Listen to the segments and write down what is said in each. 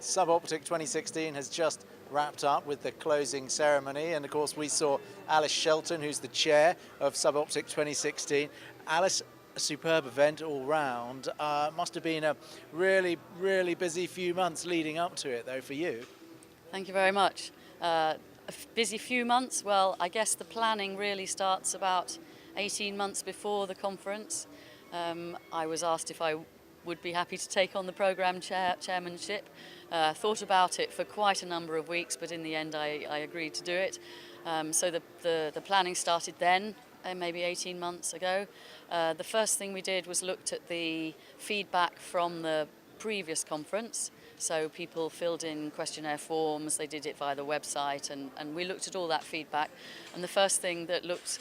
SubOptic 2016 has just wrapped up with the closing ceremony, and of course we saw Alice Shelton, who's the chair of SubOptic 2016. Alice, a superb event all round. Must have been a really, really busy few months leading up to it, though, for you. Thank you very much. A busy few months. Well, I guess the planning really starts about 18 months before the conference. I was asked if I would be happy to take on the programme chairmanship. Thought about it for quite a number of weeks, but in the end I agreed to do it. So the planning started then, maybe 18 months ago. The first thing we did was looked at the feedback from the previous conference. So people filled in questionnaire forms, they did it via the website, and we looked at all that feedback. And the first thing that looked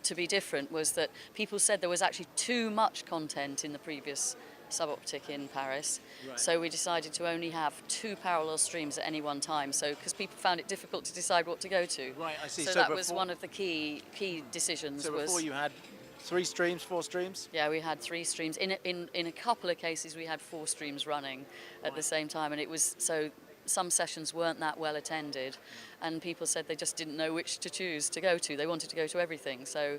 to be different was that people said there was actually too much content in the previous SubOptic in Paris. Right. So we decided to only have 2 parallel streams at any one time, so because people found it difficult to decide what to go to. Right, I see. So that was one of the key decisions. So before you had 3 streams, 4 streams? Yeah, we had 3 streams. In a couple of cases we had 4 streams running at the same time, and it was so some sessions weren't that well attended, and people said they just didn't know which to choose to go to. They wanted to go to everything, so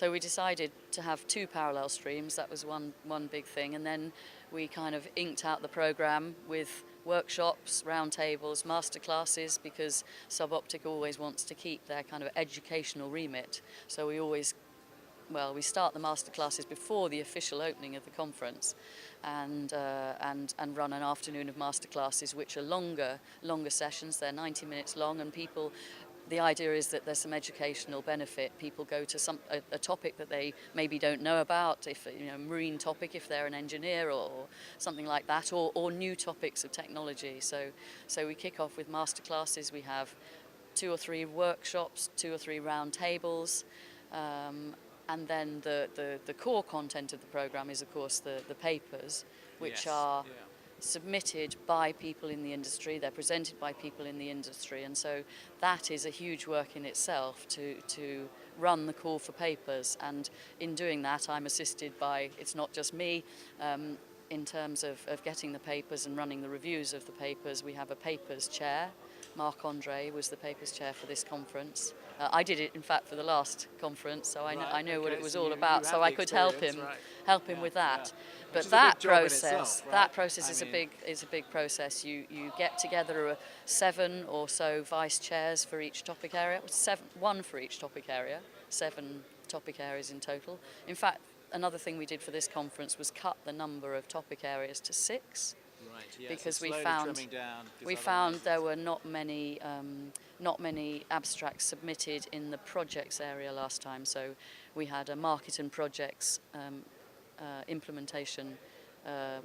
we decided to have 2 parallel streams. That was one big thing, and then we kind of inked out the programme with workshops, roundtables, masterclasses, because SubOptic always wants to keep their kind of educational remit. So we start the masterclasses before the official opening of the conference, and run an afternoon of masterclasses, which are longer sessions. They're 90 minutes long, and the idea is that there's some educational benefit. People go to a topic that they maybe don't know about, if marine topic if they're an engineer or something like that, or new topics of technology. So we kick off with masterclasses. We have 2 or 3 workshops, 2 or 3 round tables. And then the core content of the programme is, of course, the papers, which are submitted by people in the industry. They're presented by people in the industry, and so that is a huge work in itself to run the call for papers. And in doing that, I'm assisted by, it's not just me, in terms of getting the papers and running the reviews of the papers. We have a papers chair. Marc-Andre was the papers chair for this conference. I did it, in fact, for the last conference, so I know what it was all about, so I could help him with that. But that process is a big process. You get together 7 or so vice chairs for each topic area, 1 for each topic area, 7 topic areas in total. In fact, another thing we did for this conference was cut the number of topic areas to 6. Right, yes, because we found there were not many abstracts submitted in the projects area last time. So we had a market and projects implementation,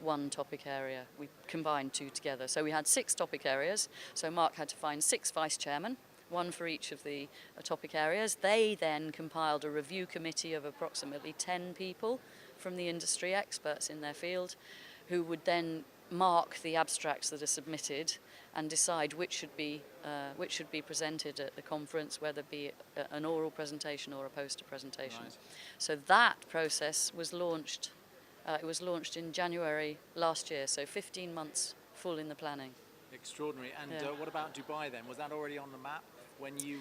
1 topic area. We combined 2 together. So we had 6 topic areas. So Mark had to find 6 vice chairmen, 1 for each of the topic areas. They then compiled a review committee of approximately 10 people from the industry, experts in their field, who would then mark the abstracts that are submitted and decide which should be presented at the conference, whether it be an oral presentation or a poster presentation. Right. So that process was launched. It was launched in January last year. So 15 months full in the planning. Extraordinary. And what about Dubai then? Was that already on the map when you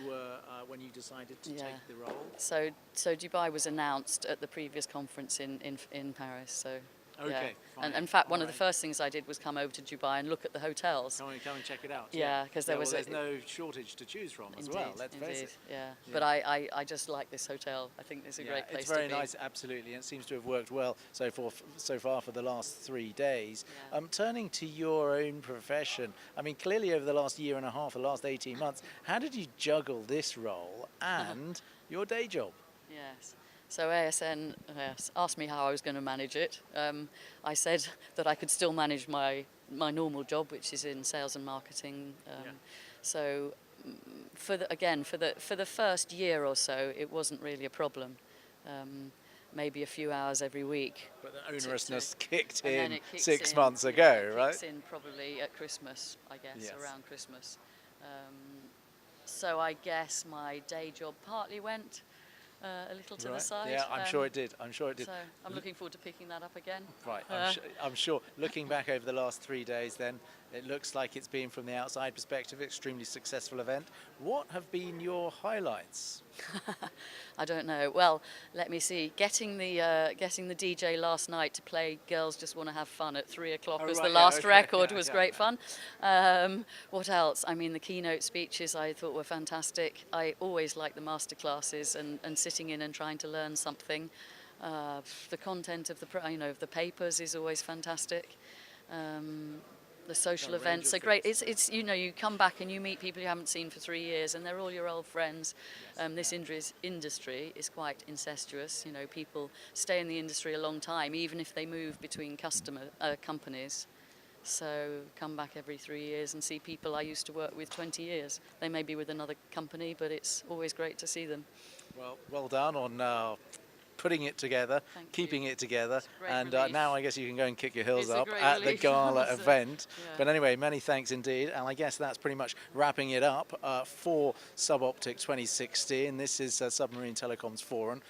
decided to take the role? So Dubai was announced at the previous conference in Paris. So. Okay, fine. And in fact, one of the first things I did was come over to Dubai and look at the hotels. Come and check it out. Yeah, because there's no shortage to choose from as well. Let's face it. Yeah. But I just like this hotel. I think it's a great place to be. It's very nice, absolutely, and it seems to have worked well so far for the last 3 days. Yeah. Turning to your own profession, I mean, clearly over the last year and a half, the last 18 months, how did you juggle this role and your day job? Yes. So ASN asked me how I was going to manage it. I said that I could still manage my normal job, which is in sales and marketing. So for the first year or so, it wasn't really a problem. Maybe a few hours every week. But the onerousness kicked in 6 months ago, right? It kicks in probably at Christmas, I guess, around Christmas. So I guess my day job partly went a little to the side. Yeah, I'm sure it did. So I'm looking forward to picking that up again. Right, I'm sure. Looking back over the last 3 days then, It looks like it's been, from the outside perspective, extremely successful event. What have been your highlights? I don't know. Well, let me see. Getting the DJ last night to play "Girls Just Want to Have Fun" at 3 o'clock Oh, as right, the yeah, last okay. record Yeah, was yeah. great fun. What else? I mean, the keynote speeches I thought were fantastic. I always like the master classes and sitting in and trying to learn something. The content of of the papers is always fantastic. The social A range events of are great. things. It's you come back and you meet people you haven't seen for 3 years, and they're all your old friends. This industry is quite incestuous. People stay in the industry a long time, even if they move between companies. So come back every 3 years and see people I used to work with 20 years. They may be with another company, but it's always great to see them. Well done on putting it together, Thank keeping you. it together, It's a great and relief. now I guess you can go and kick your heels It's a up great at the relief. gala So, event. yeah. But anyway, many thanks indeed, and I guess that's pretty much wrapping it up for SubOptic 2016. This is Submarine Telecoms Forum.